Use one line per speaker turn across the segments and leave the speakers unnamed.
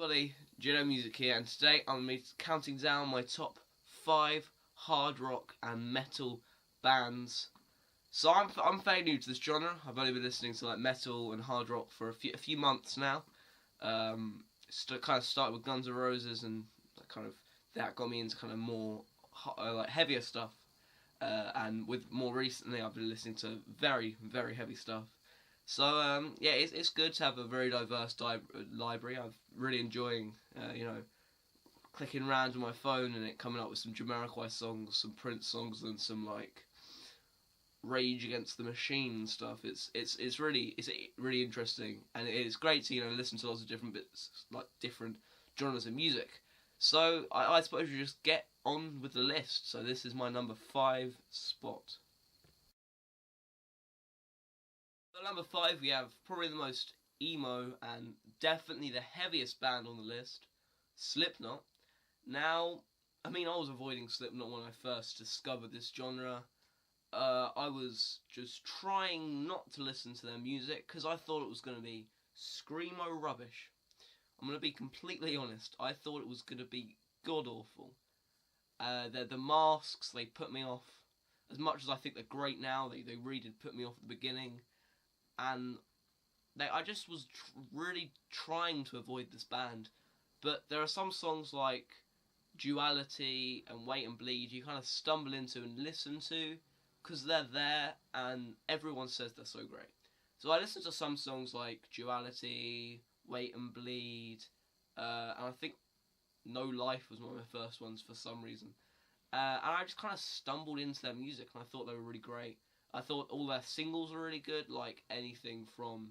everybody, JWMusic here, and today I'm going to be counting down my top 5 hard rock and metal bands. So I'm fairly new to this genre. I've only been listening to like metal and hard rock for a few months now. Kind of started with Guns N' Roses, and that got me into kind of more like heavier stuff. And with more recently, I've been listening to very, very heavy stuff. So yeah, it's good to have a very diverse library. I'm really enjoying, clicking around on my phone and it coming up with some JWMusic songs, some Prince songs, and some like Rage Against the Machine and stuff. It's really interesting, and it's great to listen to lots of different bits, like different genres of music. So I suppose we just get on with the list. So this is my number 5 spot. At number 5 we have probably the most emo and definitely the heaviest band on the list, Slipknot. Now, I was avoiding Slipknot when I first discovered this genre. I was just trying not to listen to their music because I thought it was going to be screamo rubbish. I'm going to be completely honest, I thought it was going to be god-awful. The masks, they put me off. As much as I think they're great now, they really did put me off at the beginning. And I just was really trying to avoid this band. But there are some songs like Duality and Wait and Bleed you kind of stumble into and listen to because they're there and everyone says they're so great. So I listened to some songs like Duality, Wait and Bleed, and I think No Life was one of my first ones for some reason. And I just kind of stumbled into their music and I thought they were really great. I thought all their singles were really good, like anything from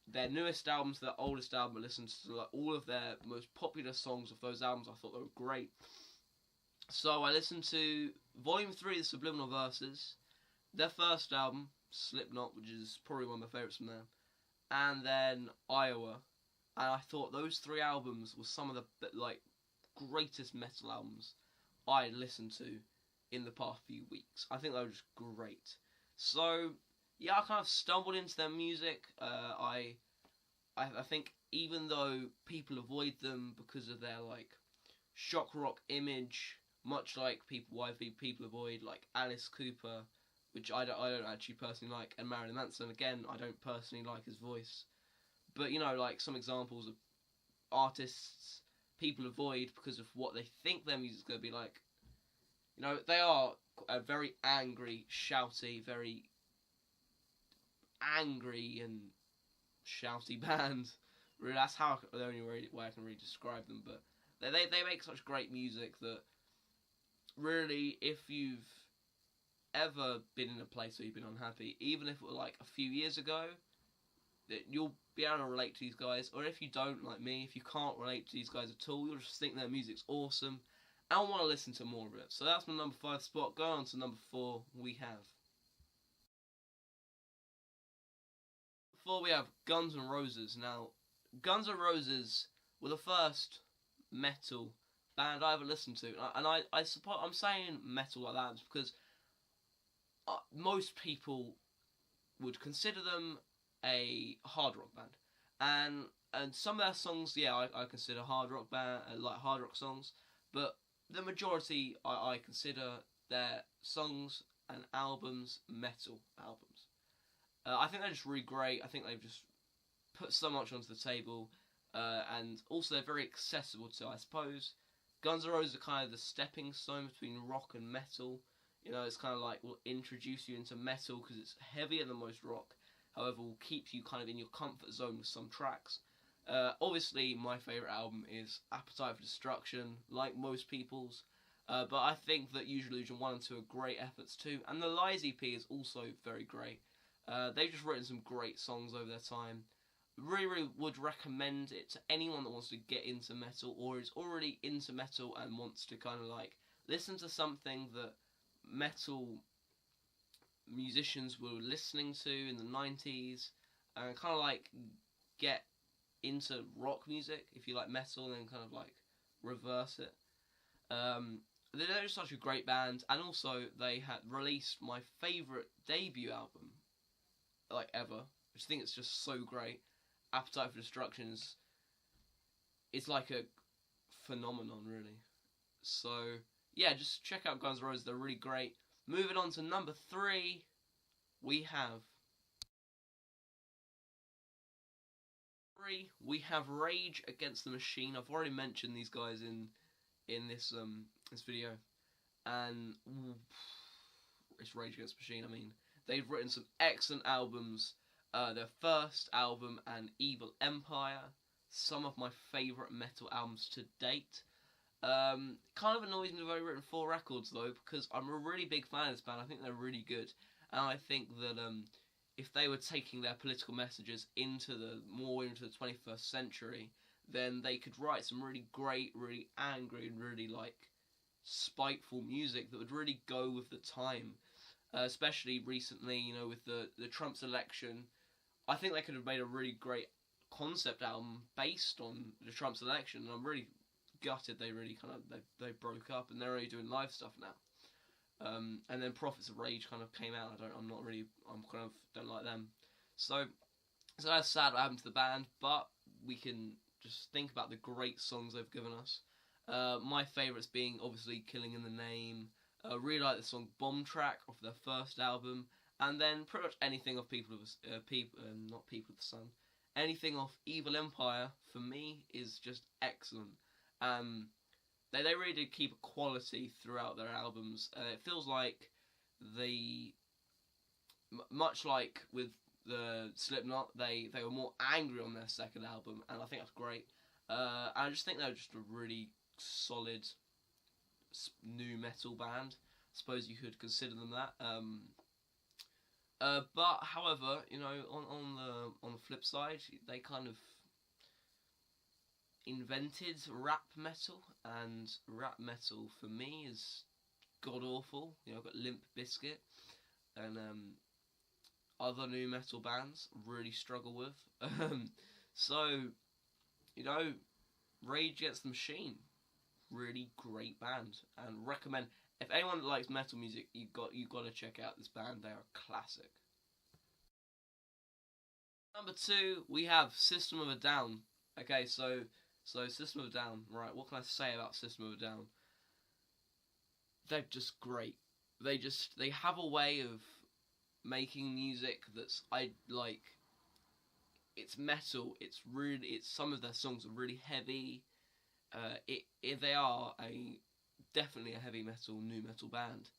their newest album to their oldest album. I listened to like all of their most popular songs of those albums. I thought they were great. So I listened to Volume 3 of the Subliminal Verses, their first album, Slipknot, which is probably one of my favourites from them, and then Iowa. And I thought those 3 albums were some of the greatest metal albums I listened to in the past few weeks. I think they were just great. So yeah, I kind of stumbled into their music. I think even though people avoid them because of their like shock rock image, much like people avoid like Alice Cooper, which I don't actually personally like, and Marilyn Manson. Again, I don't personally like his voice. But like some examples of artists people avoid because of what they think their music's going to be like. They are a very angry, shouty, very angry and shouty band. Really, that's the only way I can really describe them. But they make such great music that really, if you've ever been in a place where you've been unhappy, even if it were like a few years ago, that you'll be able to relate to these guys. Or if you don't, like me, if you can't relate to these guys at all, you'll just think their music's awesome. I want to listen to more of it. So that's my number 5 spot. Going on to number 4, we have Guns N' Roses. Now, Guns N' Roses were the first metal band I ever listened to, and I suppose I'm saying metal like that because most people would consider them a hard rock band, and some of their songs, yeah, I consider hard rock songs, but the majority I consider their songs and albums metal albums. I think they're just really great. I think they've just put so much onto the table, and also they're very accessible to, I suppose. Guns N' Roses are kind of the stepping stone between rock and metal. It's kind of like will introduce you into metal because it's heavier than most rock. However, will keep you kind of in your comfort zone with some tracks. Obviously, my favourite album is Appetite for Destruction, like most people's. But I think that Use Your Illusion 1 and 2 are great efforts too. And the Lies EP is also very great. They've just written some great songs over their time. Really would recommend it to anyone that wants to get into metal or is already into metal and wants to kind of like listen to something that metal musicians were listening to in the 90s and kind of like get into rock music if you like metal and then kind of like reverse it. They're just such a great band, and also they had released my favourite debut album like ever, which I think it's just so great. Appetite for Destruction's it's like a phenomenon, really. So yeah, just check out Guns N' Roses. They're really great. Moving on to number 3, we have Rage Against the Machine. I've already mentioned these guys in this video, and it's Rage Against the Machine. I mean, they've written some excellent albums. Their first album, and Evil Empire, some of my favourite metal albums to date. Kind of annoys me they've only written 4 records though, because I'm a really big fan of this band. I think they're really good, and I think that if they were taking their political messages into the 21st century, then they could write some really great, really angry, and really like spiteful music that would really go with the time. Especially recently, you know, with the Trump's election, I think they could have made a really great concept album based on the Trump's election, and I'm really gutted they really they broke up and they're only doing live stuff now. And then Prophets of Rage kind of came out. I'm kind of don't like them. So that's sad what happened to the band, but we can just think about the great songs they've given us. My favourites being obviously Killing in the Name. Really like the song Bomb Track off their first album, and then pretty much anything off not People of the Sun. Anything off Evil Empire for me is just excellent. They really did keep a quality throughout their albums. It feels like much like with the Slipknot, they were more angry on their second album, and I think that's great. I just think they're just a really solid new metal band. I suppose you could consider them that. But however, you know, on the flip side, they kind of invented rap metal, and rap metal for me is god awful. You know, I've got Limp Bizkit and other new metal bands really struggle with. So, you know, Rage Against the Machine, really great band, and recommend. If anyone that likes metal music, you got to check out this band. They are a classic. Number 2, we have System of a Down. Okay, so System of a Down. Right, what can I say about System of a Down? They're just great. They have a way of making music that's it's metal. It's some of their songs are really heavy. They are definitely a heavy metal, new metal band,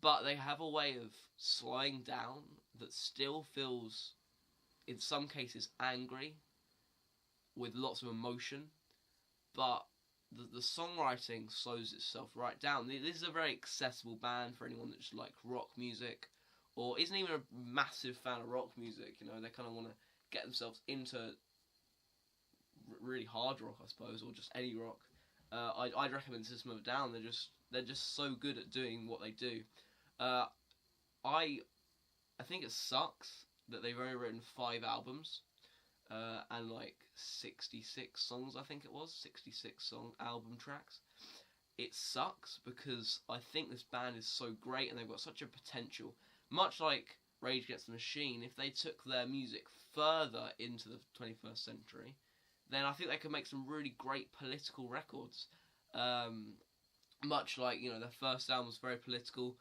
but they have a way of slowing down that still feels, in some cases, angry, with lots of emotion, but the songwriting slows itself right down. This is a very accessible band for anyone that just likes rock music, or isn't even a massive fan of rock music. You know, they kind of want to get themselves into really hard rock, I suppose, or just any rock. I'd recommend System of a Down. They're just so good at doing what they do. I think it sucks that they've only written 5 albums and like 66 songs. I think it was 66 song album tracks. It sucks because I think this band is so great and they've got such a potential. Much like Rage Against the Machine, if they took their music further into the 21st century, then I think they could make some really great political records. Much like, you know, their first album was very political.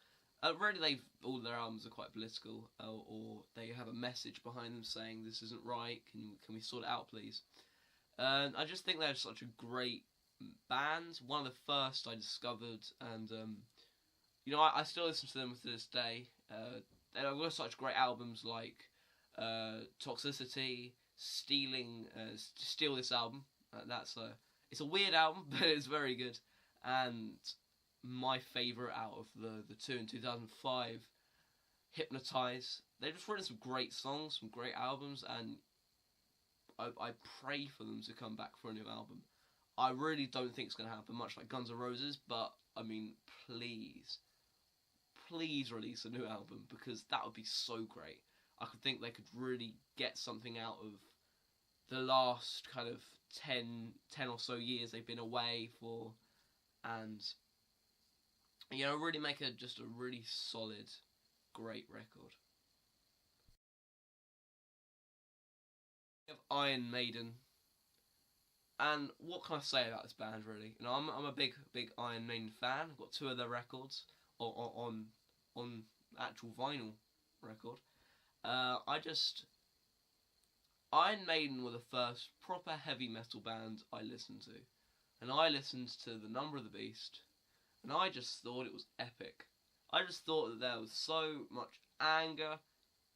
Really, all their albums are quite political, or they have a message behind them saying this isn't right. Can we sort it out, please? I just think they're such a great band. One of the first I discovered, and you know, I still listen to them to this day. They've got such great albums like Toxicity, Steal This Album. It's a weird album, but it's very good. And my favourite out of the 2 in 2005, Hypnotize. They've just written some great songs, some great albums, and I pray for them to come back for a new album. I really don't think it's going to happen, much like Guns N' Roses, but I mean, please release a new album, because that would be so great. I could think they could really get something out of the last kind of 10 or so years they've been away for, and you know, really make just a really solid, great record. We have Iron Maiden, And what can I say about this band, really? You know, I'm a big Iron Maiden fan. I've got 2 of their records on actual vinyl record. Iron Maiden were the first proper heavy metal band I listened to, and I listened to The Number of the Beast, and I just thought it was epic. I just thought that there was so much anger,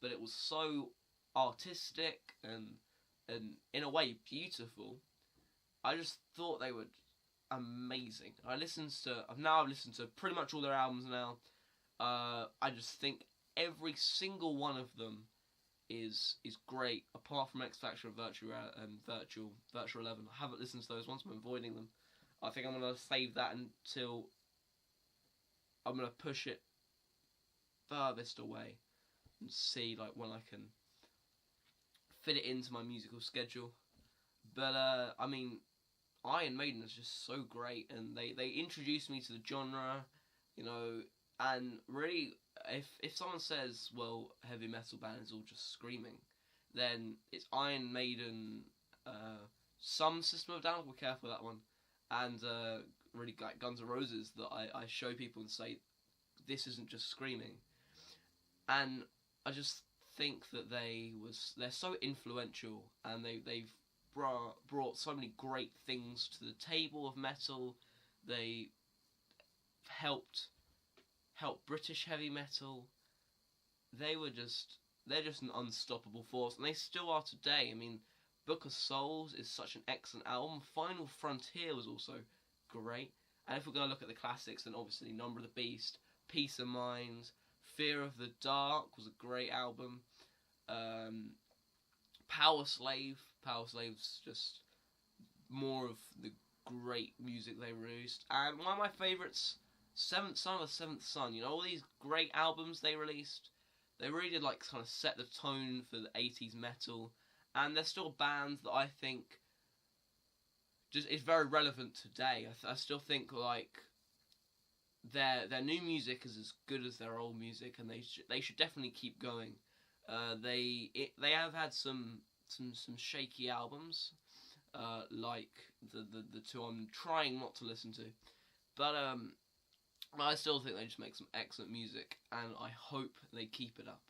but it was so artistic and in a way beautiful. I just thought they were amazing. I've listened to pretty much all their albums now. I just think every single one of them is great, apart from X Factor and Virtual 11. I haven't listened to those ones. I'm avoiding them. I think I'm gonna save that until I'm gonna push it furthest away and see like when I can fit it into my musical schedule. But I mean, Iron Maiden is just so great, and they introduced me to the genre, you know. And really, if someone says, well, heavy metal band is all just screaming, then it's Iron Maiden, some System of a Down, be careful with that one, and really like Guns N' Roses that I show people and say, this isn't just screaming. And I just think that they're so influential, and they've brought so many great things to the table of metal. They helped British heavy metal. They're just an unstoppable force, and they still are today. I mean, Book of Souls is such an excellent album. Final Frontier was also great. And if we're going to look at the classics, then obviously Number of the Beast, Peace of Mind, Fear of the Dark was a great album. Power Slave's just more of the great music they released. And one of my favourites, Seventh Son of the Seventh Son. You know, all these great albums they released, they really did like kind of set the tone for the 80s metal. And they're still bands that I think just is very relevant today. I still think like their new music is as good as their old music, and they should definitely keep going. They have had some shaky albums, like the 2 I'm trying not to listen to, but I still think they just make some excellent music, and I hope they keep it up.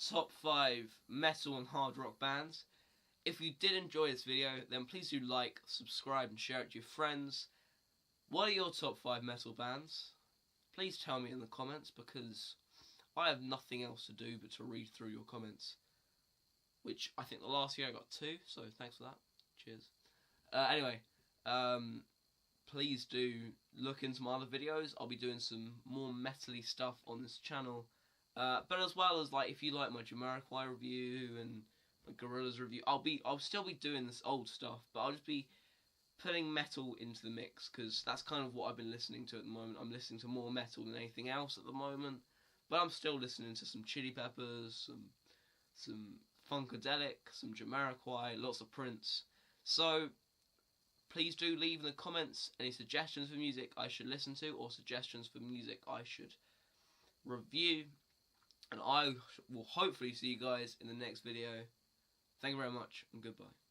Top 5 metal and hard rock bands. If you did enjoy this video, then please do like, subscribe, and share it to your friends. What are your top 5 metal bands? Please tell me in the comments, because I have nothing else to do but to read through your comments. Which I think the last year I got 2, so thanks for that. Cheers. Anyway, please do look into my other videos. I'll be doing some more metal-y stuff on this channel. But as well as like, if you like my JWMusic review and my Gorillaz review, I'll still be doing this old stuff, but I'll just be putting metal into the mix, because that's kind of what I've been listening to at the moment. I'm listening to more metal than anything else at the moment, but I'm still listening to some Chili Peppers, some Funkadelic, some JWMusic, lots of Prince. So please do leave in the comments any suggestions for music I should listen to, or suggestions for music I should review. And I will hopefully see you guys in the next video. Thank you very much, and goodbye.